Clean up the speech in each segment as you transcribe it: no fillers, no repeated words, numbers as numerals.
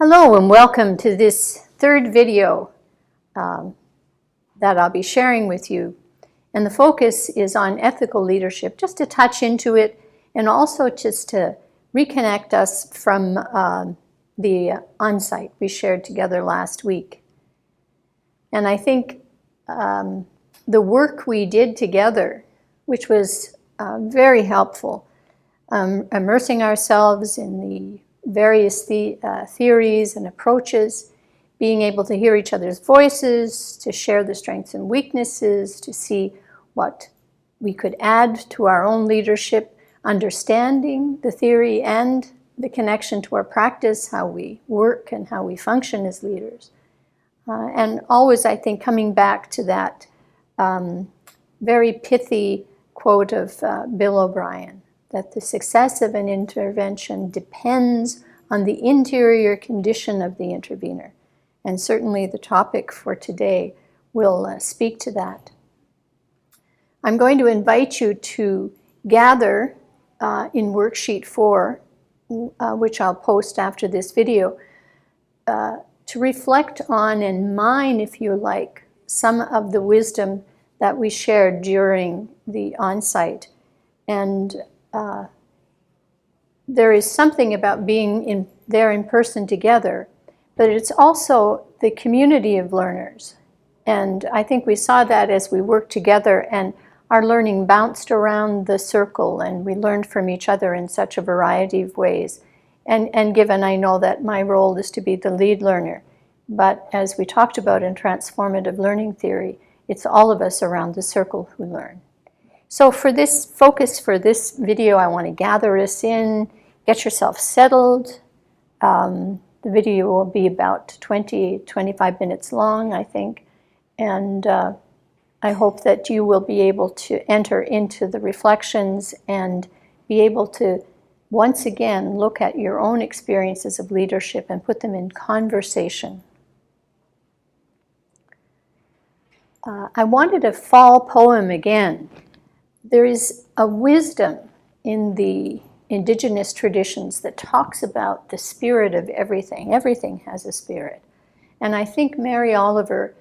Hello and welcome to this third video that I'll be sharing with you. And the focus is on ethical leadership, just to touch into it and also just to reconnect us from the on-site we shared together last week. And I think the work we did together, which was very helpful, immersing ourselves in the various theories and approaches, being able to hear each other's voices, to share the strengths and weaknesses, to see what we could add to our own leadership, understanding the theory and the connection to our practice, how we work and how we function as leaders. And always, I think, coming back to that very pithy quote of Bill O'Brien, that the success of an intervention depends on the interior condition of the intervener. And certainly the topic for today will speak to that. I'm going to invite you to gather in worksheet 4, which I'll post after this video, to reflect on and mine, if you like, some of the wisdom that we shared during the on-site. And there is something about being there in person together, but it's also the community of learners. And I think we saw that as we worked together, and our learning bounced around the circle, and we learned from each other in such a variety of ways. And given I know that my role is to be the lead learner, but as we talked about in transformative learning theory, it's all of us around the circle who learn. So for this focus for this video, I want to gather us in, get yourself settled. The video will be about 20-25 minutes long, I think. And I hope that you will be able to enter into the reflections and be able to once again look at your own experiences of leadership and put them in conversation. I wanted a fall poem again. There is a wisdom in the indigenous traditions that talks about the spirit of everything. Everything has a spirit. And I think Mary Oliver,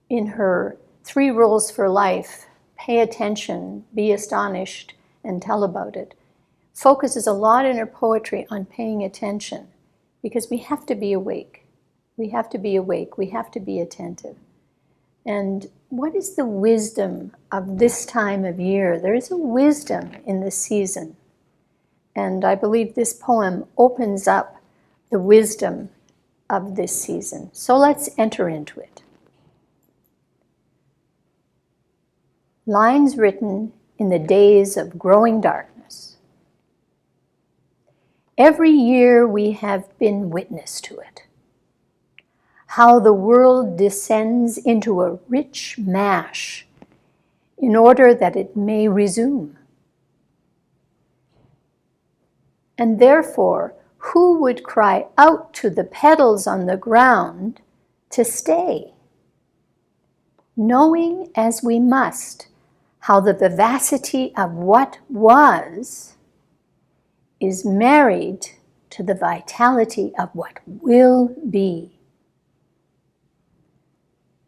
in her 3 rules for life, pay attention, be astonished, and tell about it, focuses a lot in her poetry on paying attention, because we have to be awake. We have to be awake. We have to be attentive. And what is the wisdom of this time of year? There is a wisdom in this season. And I believe this poem opens up the wisdom of this season. So let's enter into it. Lines written in the days of growing darkness. Every year we have been witness to it. How the world descends into a rich mash in order that it may resume. And therefore, who would cry out to the petals on the ground to stay? Knowing as we must how the vivacity of what was is married to the vitality of what will be.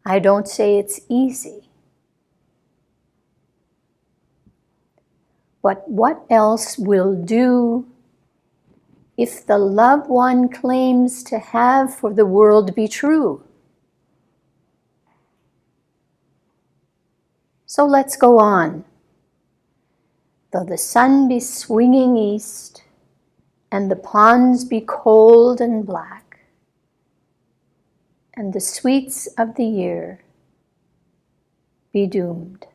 I don't say it's easy. But what else will do if the love one claims to have for the world be true? So let's go on. Though the sun be swinging east and the ponds be cold and black, and the sweets of the year be doomed.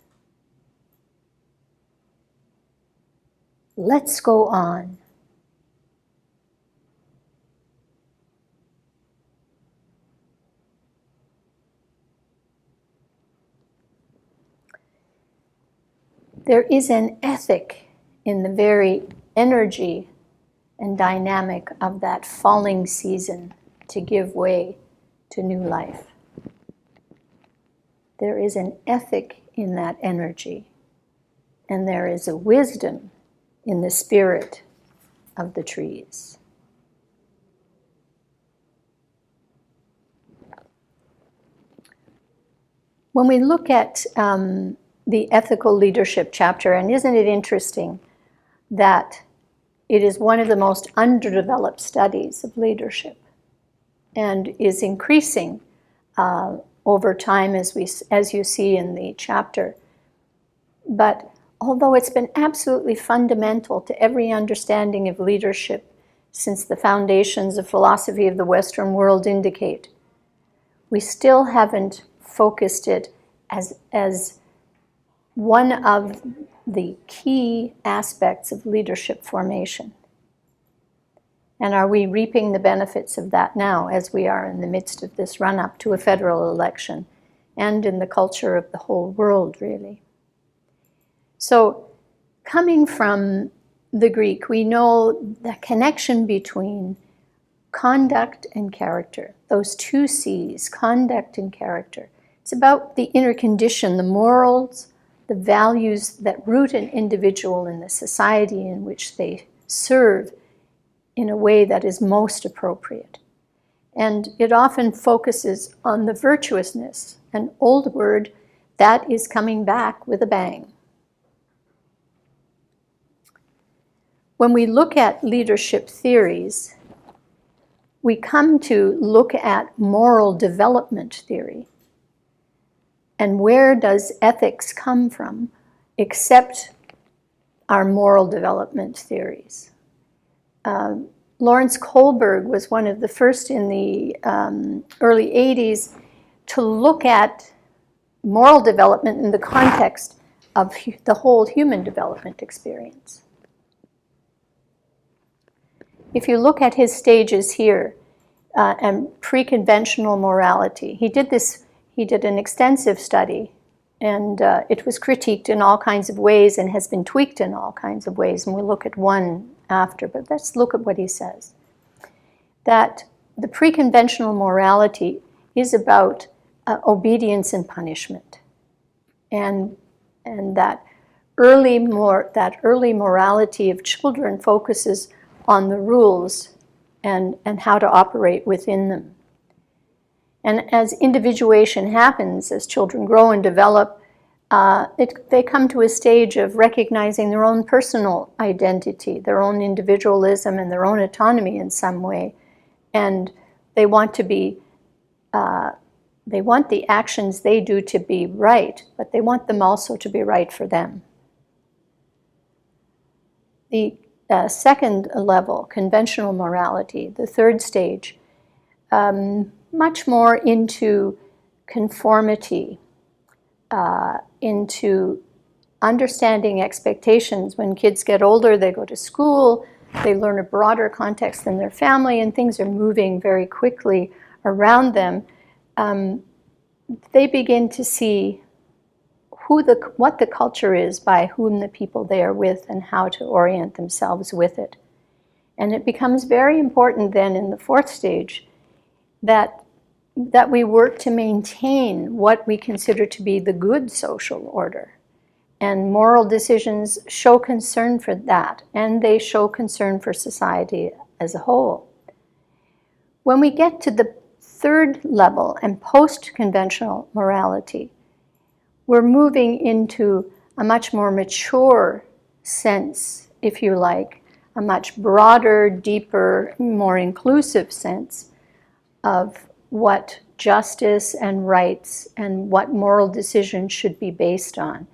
Let's go on. There is an ethic in the very energy and dynamic of that falling season to give way to new life. There is an ethic in that energy, and there is a wisdom in the spirit of the trees. When we look at the ethical leadership chapter, and isn't it interesting that it is one of the most underdeveloped studies of leadership and is increasing over time as you see in the chapter. But although it's been absolutely fundamental to every understanding of leadership since the foundations of philosophy of the Western world indicate, we still haven't focused it as one of the key aspects of leadership formation. And are we reaping the benefits of that now as we are in the midst of this run-up to a federal election and in the culture of the whole world, really? So, coming from the Greek, we know the connection between conduct and character, those two C's, conduct and character. It's about the inner condition, the morals, the values that root an individual in the society in which they serve in a way that is most appropriate. And it often focuses on the virtuousness, an old word that is coming back with a bang. When we look at leadership theories, we come to look at moral development theory. And where does ethics come from except our moral development theories? Lawrence Kohlberg was one of the first in the early 80s to look at moral development in the context of the whole human development experience. If you look at his stages here, and pre-conventional morality, he did an extensive study, and it was critiqued in all kinds of ways and has been tweaked in all kinds of ways, and we'll look at one after, but let's look at what he says. That the pre-conventional morality is about obedience and punishment, and that early morality of children focuses on the rules and how to operate within them. And as individuation happens, as children grow and develop, they come to a stage of recognizing their own personal identity, their own individualism, and their own autonomy in some way. And they want the actions they do to be right, but they want them also to be right for them. The second level, conventional morality, the third stage, much more into conformity, into understanding expectations. When kids get older, they go to school, they learn a broader context than their family, and things are moving very quickly around them. They begin to see what the culture is by whom the people they are with and how to orient themselves with it. And it becomes very important then in the fourth stage that we work to maintain what we consider to be the good social order. And moral decisions show concern for that, and they show concern for society as a whole. When we get to the third level and post-conventional morality, we're moving into a much more mature sense, if you like, a much broader, deeper, more inclusive sense of what justice and rights and what moral decisions should be based on,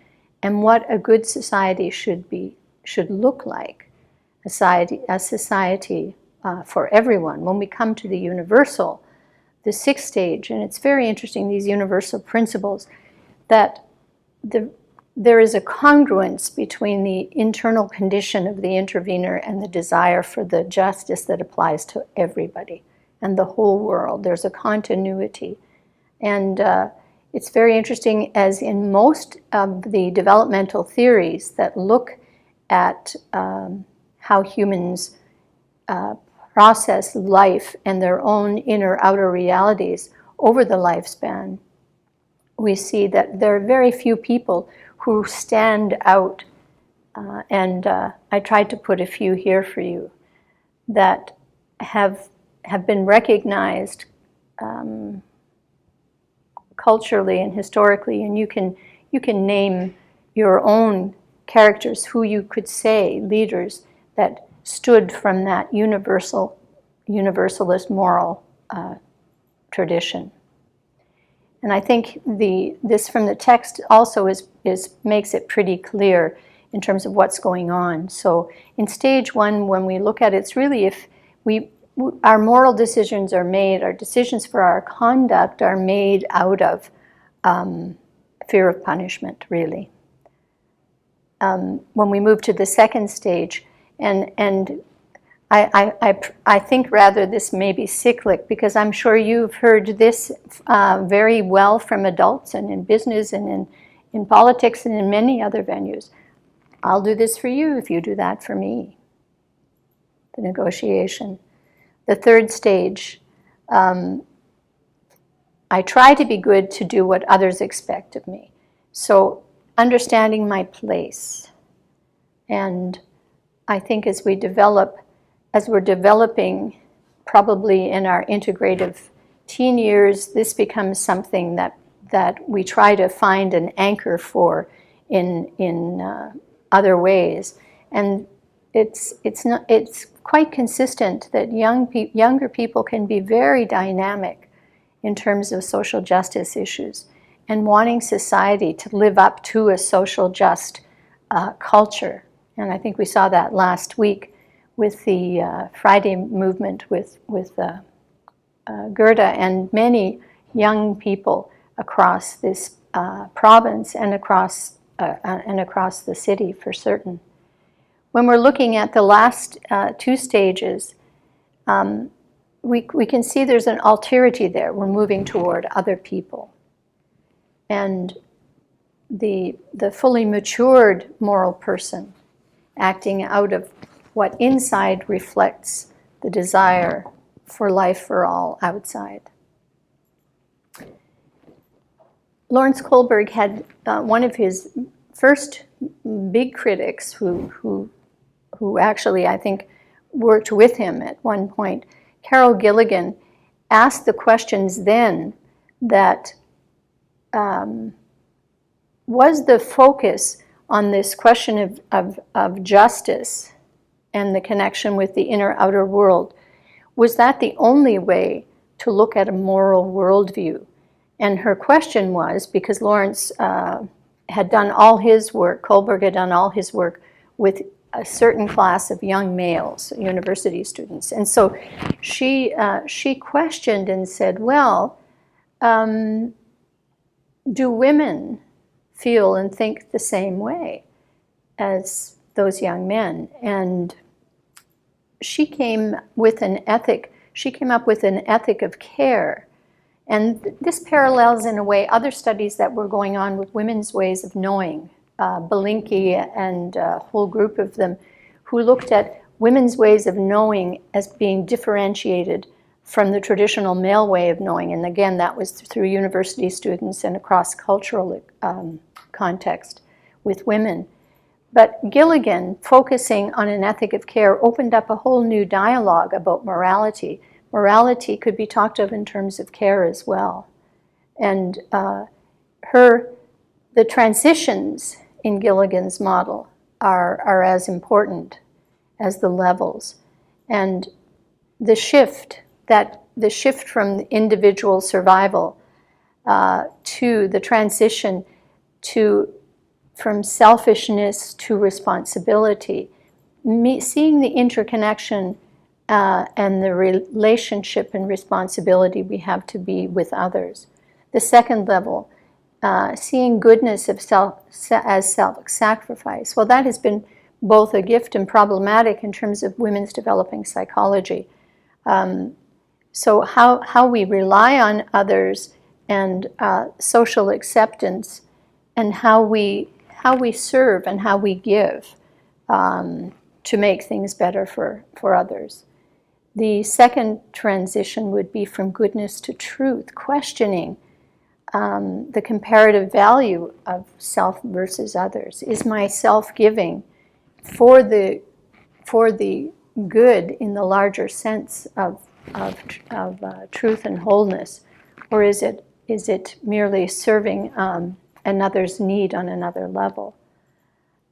and what a good society should look like, a society for everyone. When we come to the universal, the sixth stage, and it's very interesting, these universal principles, that there is a congruence between the internal condition of the intervener and the desire for the justice that applies to everybody and the whole world. There's a continuity. And it's very interesting, as in most of the developmental theories that look at how humans process life and their own inner-outer realities over the lifespan, we see that there are very few people who stand out, and I tried to put a few here for you, that have been recognized culturally and historically, and you can name your own characters who you could say leaders that stood from that universalist moral tradition. And I think this from the text also makes it pretty clear in terms of what's going on. So in stage one, when we look at it, it's really if our moral decisions are made, our decisions for our conduct are made out of fear of punishment, really. When we move to the second stage, and I think rather this may be cyclic, because I'm sure you've heard this very well from adults and in business and in politics and in many other venues. I'll do this for you if you do that for me. The negotiation. The third stage, I try to be good to do what others expect of me. So understanding my place. And I think as we're developing probably in our integrative teen years, this becomes something that we try to find an anchor for in other ways. And it's quite consistent that younger people can be very dynamic in terms of social justice issues and wanting society to live up to a social just culture. And I think we saw that last week with the Friday movement with Gerda and many young people across this province and across the city for certain. When we're looking at the last two stages, we can see there's an alterity there. We're moving toward other people. And the fully matured moral person acting out of what inside reflects the desire for life for all outside. Lawrence Kohlberg had one of his first big critics who actually, I think, worked with him at one point, Carol Gilligan, asked the questions then that was the focus on this question of justice and the connection with the inner-outer world. Was that the only way to look at a moral worldview? And her question was, because Lawrence had done all his work, Kohlberg had done all his work with a certain class of young males, university students. And so she questioned and said, well, do women feel and think the same way as those young men? And she came up with an ethic of care. And this parallels in a way other studies that were going on with women's ways of knowing. Belinkie and a whole group of them who looked at women's ways of knowing as being differentiated from the traditional male way of knowing. And again, that was through university students and a cross-cultural context with women. But Gilligan, focusing on an ethic of care, opened up a whole new dialogue about morality. Morality could be talked of in terms of care as well. And the transitions in Gilligan's model are as important as the levels. And the shift from individual survival to the transition from selfishness to responsibility, seeing the interconnection and the relationship and responsibility we have to be with others. The second level, seeing goodness as self-sacrifice. Well, that has been both a gift and problematic in terms of women's developing psychology. So how we rely on others and social acceptance, and how we serve and how we give to make things better for others. The second transition would be from goodness to truth, questioning the comparative value of self versus others. Is my self-giving for the good in the larger sense of truth and wholeness, or is it is it merely serving another's need on another level?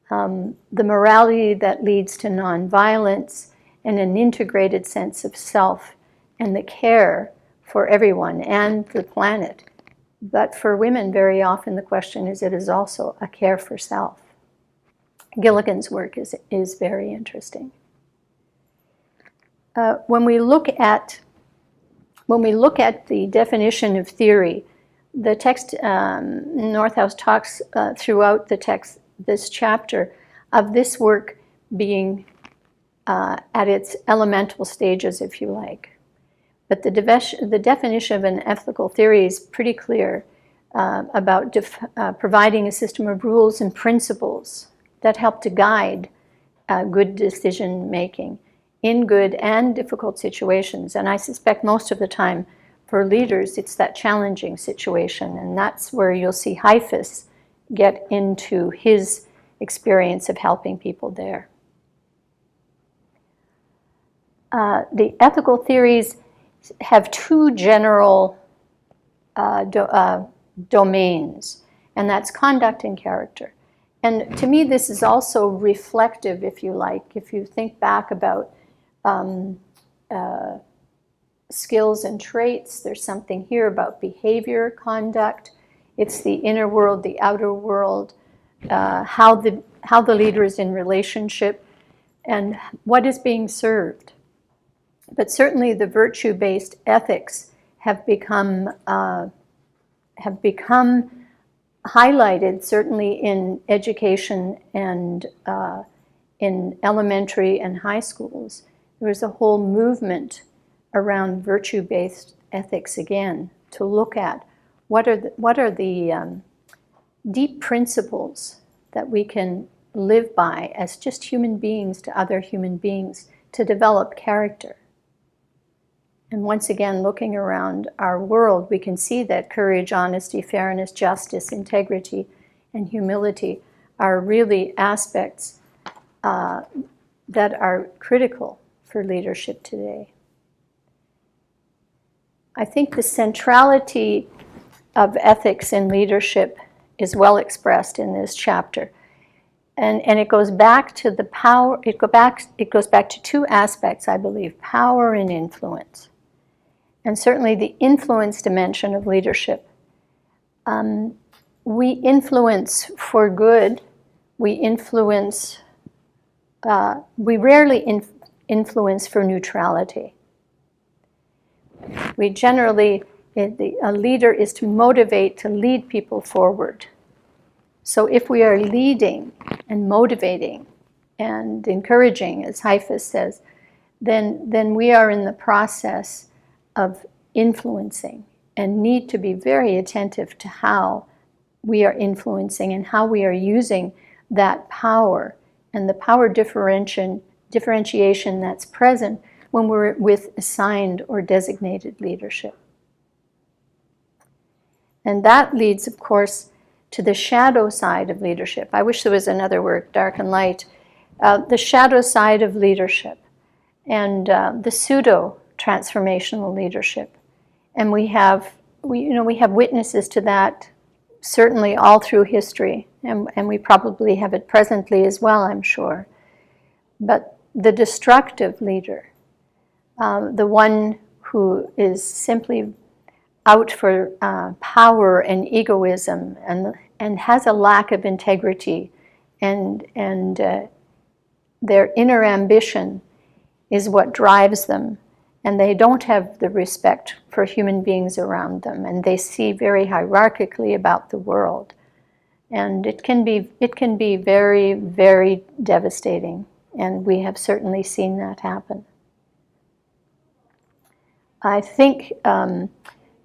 The morality that leads to nonviolence and an integrated sense of self and the care for everyone and the planet. But for women, very often the question is, it is also a care for self. Gilligan's work is very interesting. When we look at the definition of theory, the text, Northouse talks throughout the text, this chapter, of this work being at its elemental stages, if you like. But the definition of an ethical theory is pretty clear about providing a system of rules and principles that help to guide good decision making in good and difficult situations. And I suspect most of the time for leaders, it's that challenging situation. And that's where you'll see Heifetz get into his experience of helping people there. The ethical theories have two general domains, and that's conduct and character. And to me, this is also reflective, if you like, if you think back about skills and traits, there's something here about behavior, conduct. It's the inner world, the outer world, how the leader is in relationship, and what is being served. But certainly the virtue-based ethics have become highlighted, certainly in education and in elementary and high schools. There was a whole movement around virtue-based ethics again, to look at what are the deep principles that we can live by as just human beings to other human beings to develop character. And once again, looking around our world, we can see that courage, honesty, fairness, justice, integrity, and humility are really aspects that are critical for leadership today. I think the centrality of ethics in leadership is well expressed in this chapter. And it goes back to the power, it goes back to two aspects, I believe, power and influence. And certainly the influence dimension of leadership. We influence for good, we rarely influence for neutrality. We generally, a leader is to motivate, to lead people forward. So if we are leading and motivating and encouraging, as Heifetz says, then we are in the process of influencing and need to be very attentive to how we are influencing and how we are using that power and the power differentiation that's present when we're with assigned or designated leadership. And that leads, of course, to the shadow side of leadership. I wish there was another word, dark and light. The shadow side of leadership and the pseudo-transformational leadership. And we have witnesses to that certainly all through history, and we probably have it presently as well, I'm sure. But the destructive leader, the one who is simply out for power and egoism and has a lack of integrity and their inner ambition is what drives them, and they don't have the respect for human beings around them, and they see very hierarchically about the world, and it can be very, very devastating, and we have certainly seen that happen. I think the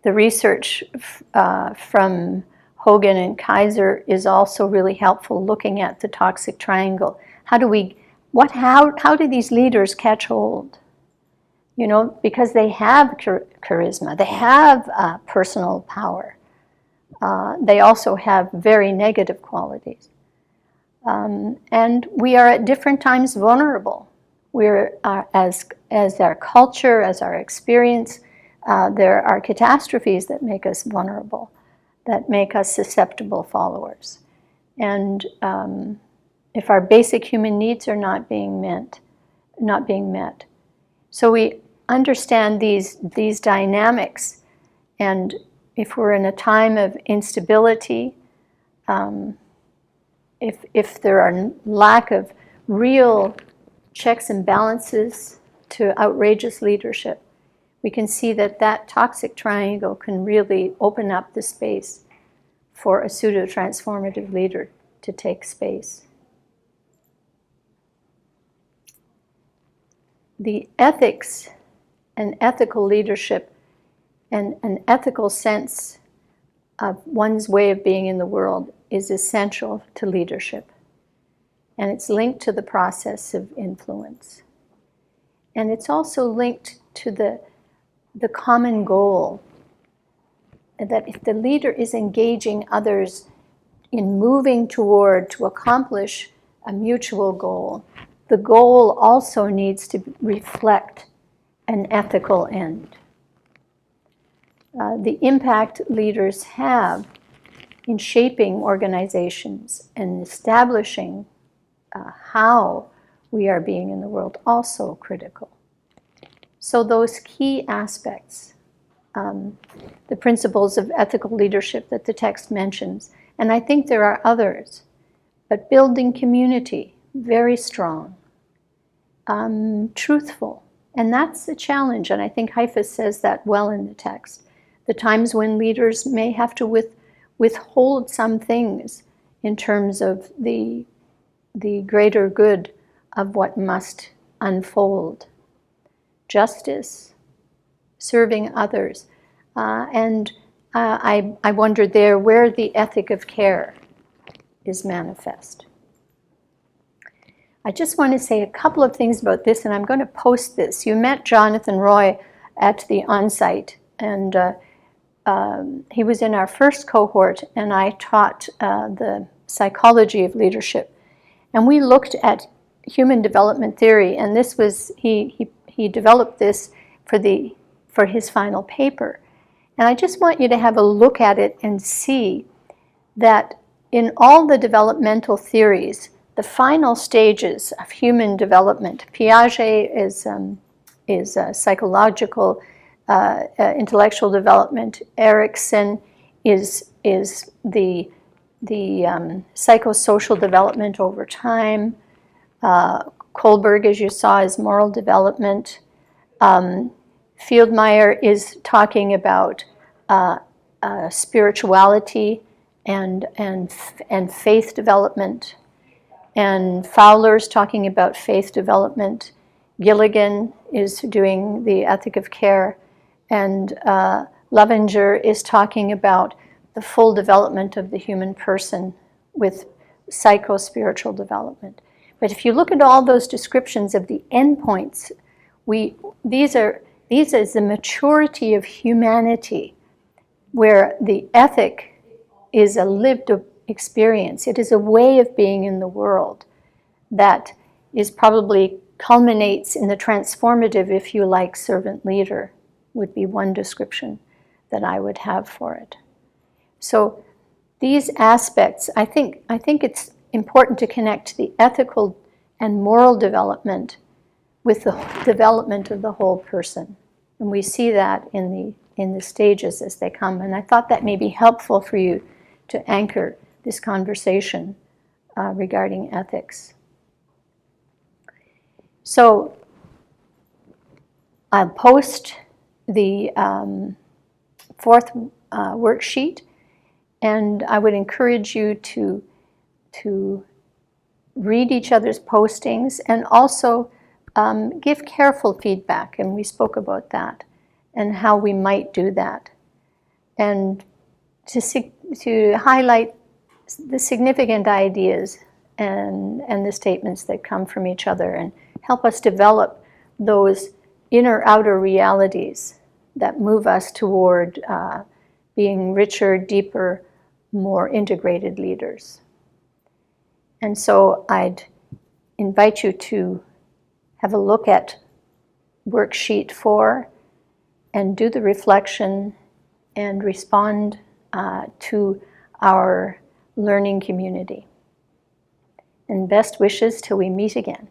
research from Hogan and Kaiser is also really helpful, looking at the toxic triangle. How do these leaders catch hold? Because they have charisma, they have personal power. They also have very negative qualities. And we are at different times vulnerable. We're, as our culture, as our experience, There are catastrophes that make us vulnerable, that make us susceptible followers. And if our basic human needs are not being met. So we understand these dynamics, and if we're in a time of instability, if there are lack of real checks and balances to outrageous leadership, we can see that that toxic triangle can really open up the space for a pseudo-transformative leader to take space. The ethics and ethical leadership and an ethical sense of one's way of being in the world is essential to leadership. And it's linked to the process of influence. And it's also linked to the common goal, that if the leader is engaging others in moving toward to accomplish a mutual goal, the goal also needs to reflect an ethical end. The impact leaders have in shaping organizations and establishing how we are being in the world also critical. So those key aspects, the principles of ethical leadership that the text mentions, and I think there are others, but building community, very strong, truthful, and that's the challenge, and I think Haifa says that well in the text. The times when leaders may have to withhold some things in terms of the greater good of what must unfold. Justice, serving others, and I wonder there where the ethic of care is manifest. I just want to say a couple of things about this, and I'm going to post this. You met Jonathan Roy at the on-site, and he was in our first cohort, and I taught the psychology of leadership. And we looked at human development theory, and this was, he developed this for his final paper. And I just want you to have a look at it and see that in all the developmental theories, the final stages of human development, Piaget is psychological, intellectual development. Erikson is the psychosocial development over time. Kohlberg, as you saw, is moral development. Fieldmeyer is talking about spirituality and faith development. And Fowler's talking about faith development. Gilligan is doing the ethic of care. And Levinger is talking about the full development of the human person with psycho-spiritual development. But if you look at all those descriptions of the endpoints, these are the maturity of humanity, where the ethic is a lived experience. It is a way of being in the world that is probably culminates in the transformative, if you like, servant leader, would be one description that I would have for it. So these aspects, I think it's important to connect the ethical and moral development with the development of the whole person. And we see that in the stages as they come. And I thought that may be helpful for you to anchor this conversation regarding ethics. So I'll post the fourth worksheet, and I would encourage you to read each other's postings and also give careful feedback, and we spoke about that and how we might do that, and to highlight the significant ideas and the statements that come from each other, and help us develop those inner outer realities that move us toward being richer, deeper, more integrated leaders. And so I'd invite you to have a look at worksheet 4 and do the reflection and respond to our learning community. And best wishes till we meet again.